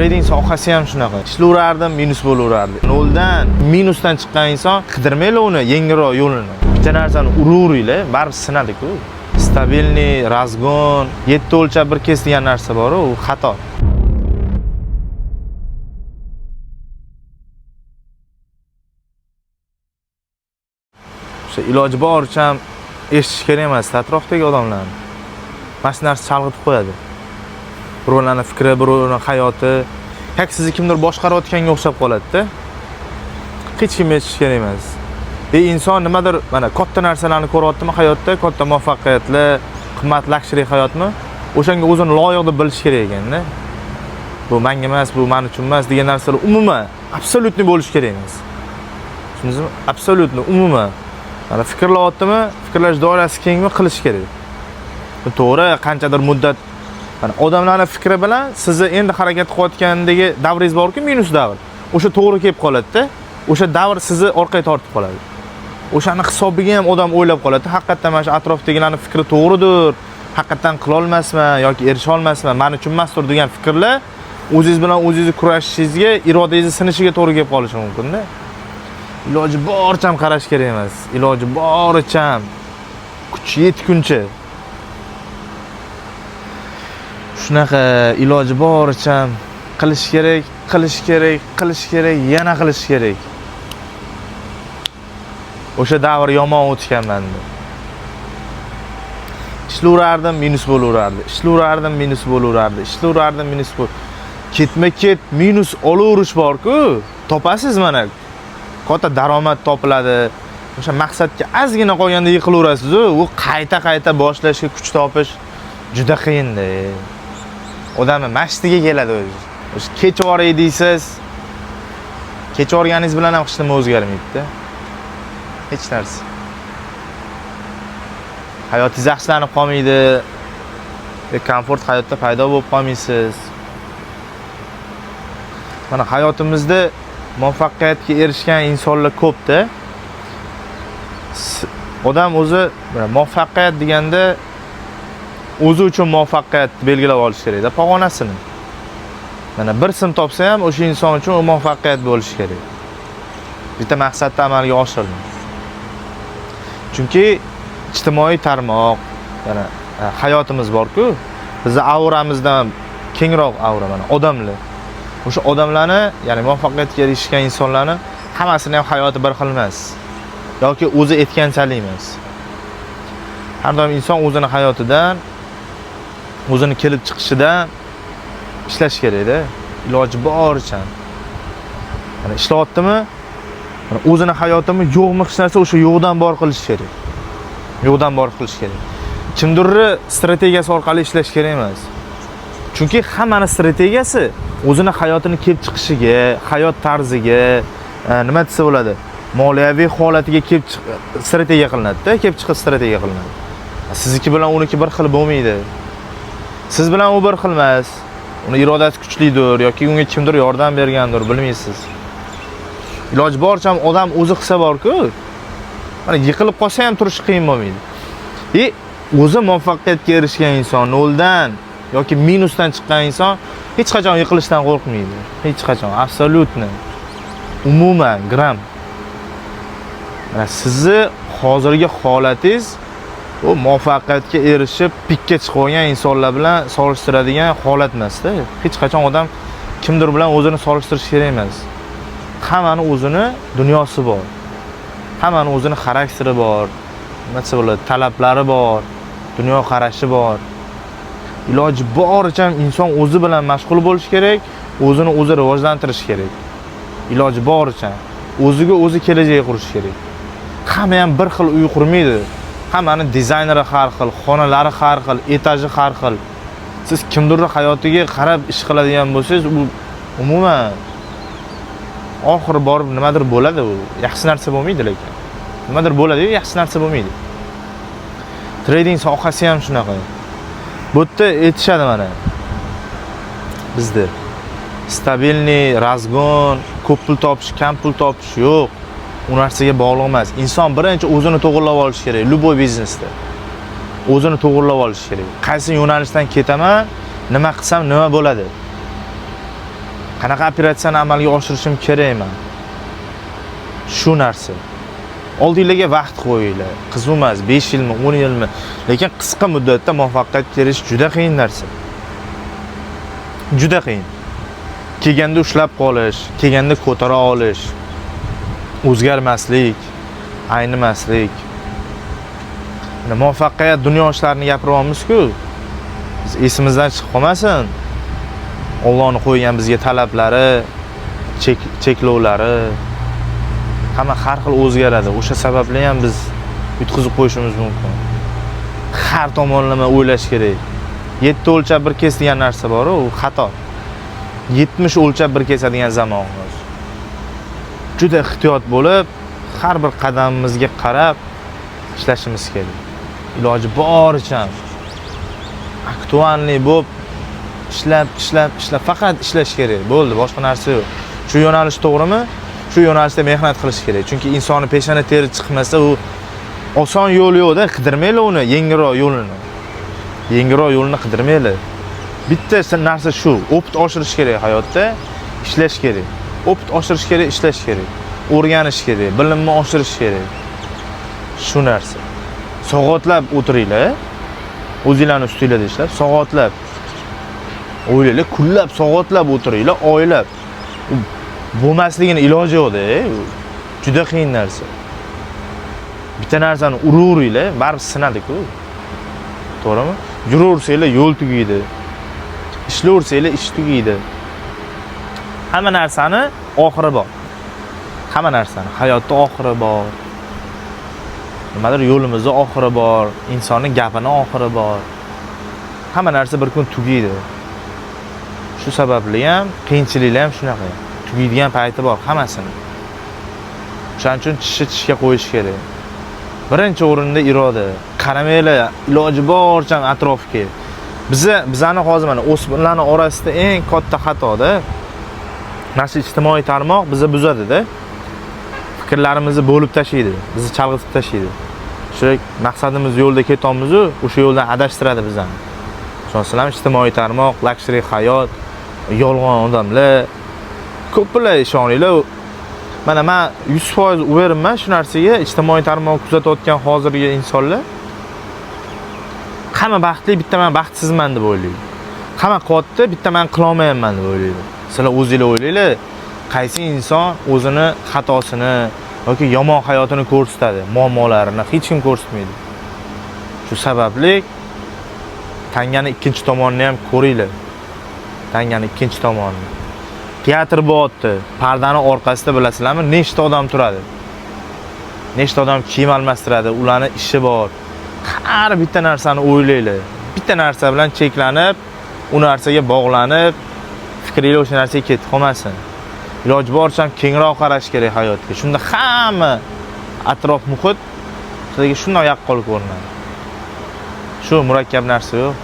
Trading sohasi ham shunaqa. Ishlayverardim, minus bo'laverardi. Noldan minusdan chiqqan inson qidirmaylar uni yengilroq yo'lini. Bitta narsani uraveringlar, baribir sinadi-ku. Stabilniy, razgon, 7 o'lchab bir kes degan narsa bor, u xato. O'sha iloji boricha ham eshitish kerak emas atrofdagi odamlarni. Mana shu narsa chalg'itib qo'yadi. Birovlarning fikri, birovlarning hayoti, sizni kimdir boshqarayotganga o'xshab qoladi-da. Hech kim eshitish kerak emas. Inson nimadir mana katta narsalarni ko'ryaptimi hayotda, katta muvaffaqiyatli, qimmat luxury hayotmi? O'shanga o'zini loyiq deb bilish kerak ekan-da. Bu menga emas, bu men uchun emas degan narsalar umuman absolyutni bo'lish kerak emas. Tushundingizmi? Absolyutni umuman. Mana fikrlayaptimi, fikrlash doirasi kengmi qilish kerak. To'g'ri, qanchadir muddat mana odamlarning fikri bilan sizni endi harakat qilayotgandagi davringiz borki, minus davr. O'sha to'g'ri kelib qoladi-da. O'sha davr sizni orqaga tortib qoladi. O'shani hisobiga ham odam o'ylab qoladi. Haqiqatan mana shu atrofdagilarning fikri to'g'ridir. Haqiqatan qila olmasman yoki erisha olmasman, men uchun emasdir degan fikrlar o'zingiz bilan o'zingiz kurashishingizga, irodangizni sinishiga to'g'ri kelib qolishi mumkin-da. Iloji boricha ham qarash kerak emas. Iloji boricha ham kuch yetguncha shunaqa iloji boricha ham qilish kerak, yana qilish kerak. O'sha davr yomon o'tgan menda. Ishlayverardim, minus bo'laverardi. Ketma-ket minus olaverish bor-ku, topasiz mana. Katta daromad topiladi. O'sha maqsadga ozgina qolganda yiqilaverasiz, u qayta boshlashga kuch topish juda qiyin-da. Odamning mashtiga keladi o'zi. O'sha kech oray deysiz, kech organingiz bilan ham hech nima o'zgarmaydi-da. Hech narsa. Hayotingiz yaxshilanib qolmaydi. Komfort hayotda paydo bo'lib qolmaysiz. Mana hayotimizda muvaffaqiyatga erishgan insonlar ko'p-da. Odam o'zi muvaffaqiyat deganda o'zi uchun muvaffaqiyat belgilab olish kerak-da, pog'onasini. Mana bir sim topsa ham o'sha inson uchun u muvaffaqiyat bo'lishi kerak. Bitta maqsadni amalga oshirdi. Chunki ijtimoiy tarmoq, yana hayotimiz bor-ku, bizning auramizdan kengroq aura mana odamlar. O'sha odamlarni, ya'ni muvaffaqiyatga erishgan insonlarni hammasini ham hayoti bir xil emas. Yoki o'zi aytganchalik emas. Har doim inson o'zini hayotidan, o'zini kelib chiqishidan ishlash kerak-da. Iloji boricha. Mana ishlayaptimi? Mana o'zini hayotimi, yo'qmi hech narsa o'sha yo'qdan bor qilish kerak. Kimdirni strategiyasi orqali ishlash kerak emas. Chunki hammaning strategiyasi o'zini hayotini kelib chiqishiga, hayot tarziga, nima desa bo'ladi? Moliyaviy holatiga kelib strategiya qilinadi-da, kelib chiqib strategiya qilinadi. Sizniki bilan uniki bir xil bo'lmaydi. Siz bilan u bir xil emas. Uni irodasi kuchlidir yoki unga kimdir yordam bergandir, bilmaysiz. Iloji boricha odam o'zi qilsa bor-ku, mana yiqilib qolsa ham turish qiyin bo'lmaydi. O'zi muvaffaqiyatga erishgan inson, noldan yoki minusdan chiqqan inson hech qachon yiqilishdan qo'rqmaydi. Hech qachon, absolyutni. Umuman, gram. Mana sizni hozirgi holatingiz u muvaffaqiyatga erishib, pikka chiqib olgan insonlar bilan solishtiradigan holat emas-da. Hech qachon odam kimdir bilan o'zini solishtirish kerak emas. Hammaning o'zini dunyosi bor. Hammaning o'zini xarakteri bor. Nima desa bo'ladi? Talablari bor, dunyo qarashi bor. Iloji boricha inson o'zi bilan mashg'ul bo'lish kerak, o'zini o'zi rivojlantirish kerak. Iloji boricha o'ziga o'zi kelajak qurish kerak. Hamma ham bir xil uy qurmaydi. Hammaning dizayneri har xil, xonalari har xil, etaji har xil. Siz kimdirning hayotiga qarab ish qiladigan bo'lsangiz, u umuman oxiri borib nimadir bo'ladi, u yaxshi narsa bo'lmaydi lekin. Nimadir bo'ladi, yaxshi narsa bo'lmaydi. Trading sohasi ham shunaqa. Bu yerda aytishadi mana. Bizda stabilniy, razgon, ko'p pul topish, kam pul topish yo'q. U narsaga bog'liq emas. Inson birinchi o'zini to'g'rilab olish kerak, любой biznesda. O'zini to'g'rilab olish kerak. Qaysi yo'nalishdan ketaman, nima qilsam nima bo'ladi? qanaqa operatsiyani amalga oshirishim kerak men. Shu narsa. Oldinglarga vaqt qo'yinglar. Qiziq emas, 5 yilmi, 10 yilmi, lekin qisqa muddatda muvaffaqiyatga erishish juda qiyin narsa. Juda qiyin. Kelganda ushlab qolish, kelganda ko'tara olish, o'zgarmaslik, aynimaslik. Muvaffaqiyat dunyo ishlarini gapiryapmiz-ku. Biz esimizdan chiqib qolmasin. Allohning qo'ygan bizga talablari, cheklovlari hamma har xil o'zgaradi. O'sha sababli ham biz yutqizib qo'yishimiz mumkin. Har tomonlama o'ylash kerak. 7 o'lchab bir kes degan narsa bor, u xato. 70 o'lchab bir kesadigan zamonimiz. Juda ehtiyot bo'lib, har bir qadamimizga qarab ishlashimiz kerak. Iloji boricha aktualniy bo'lib ishlab faqat ishlash kerak. Bo'ldi, boshqa narsa yo'q. Shu yo'nalish to'g'rimi? Shu yo'nalishda mehnat qilish kerak. Chunki insonni peshona teri chiqmasa, u oson yo'l yo'qda, qidirmaylar uni, yengilroq yo'lini. Yengilroq yo'lini qidirmaylar. Bitta narsa shu, opit oshirish kerak hayotda, ishlash kerak. Opit oshirish kerak, ishlash kerak. O'rganish kerak, bilimni oshirish kerak. Shu narsa. Soatlar o'tiringlar. O'zingizlarning ustingizda ishlab, soatlab o'ylaylar, kunlab, soatlab o'tiringlar, oylab. Bo'lmasligini iloji yo'qda, juda qiyin narsa. Bitta narsani uraveringlar, baribir sinadi-ku. To'g'rimi? Yuraversanglar yo'l tugaydi. Ishlayversanglar ish tugaydi. Hamma narsani oxiri bor. Hamma narsani hayotda oxiri bor. Nimadir yo'limizda oxiri bor, insonning gapining oxiri bor. Hamma narsa bir kun tugaydi. Shu sababli ham qiyinchiliklar ham shunaqa. Tugaydigan payti bor hammasini. Shuning uchun tishga qo'yish kerak. Birinchi o'rinda iroda. Qaramanglar, iloji boricha atrofga. Bizani hozir mana o'smirlarning orasida eng katta xatoda mana shu ijtimoiy tarmoq bizni buzadi-da. Fikrlarimizni bo'lib tashlaydi, bizni chalg'itib tashlaydi. Shu maqsadimiz yo'lda ketyapmiz-ku, o'sha yo'ldan adashtiradi bizani. Shundan ijtimoiy tarmoq, luxury hayot, yolg'on odamlar ko'plar ishoninglar. Mana men 100% o'verimman shu narsaga, ijtimoiy tarmoq kuzatayotgan hozirgi insonlar hamma baxtli, bitta men baxtsizman deb o'ylaydi. Hamma qotdi, bitta men qila olmayapman deb o'ylaydi. Sizlar o'zingizlar o'ylaylar, qaysi inson o'zini xatosini yoki yomon hayotini ko'rsatadi, muammolarini hech kim ko'rsatmaydi. Shu sababli tangani ikkinchi tomonini ham ko'ringlar. Tangani ikkinchi tomonini. Teatr bo'lyapti. Pardani orqasida bilasizlarmi, nechta odam turadi? Nechta odam kiyim almashtiradi, ularning ishi bor. Har bitta narsani o'ylaylar. Bitta narsa bilan cheklanib, u narsaga bog'lanib, fikringiz o'sha narsaga ketib qolmasin. Iloji boricha kengroq qarash kerak hayotga. Shunda hamma atrof muhit sizga shunday yaqqol ko'rinadi. Shu murakkab narsa yo'q.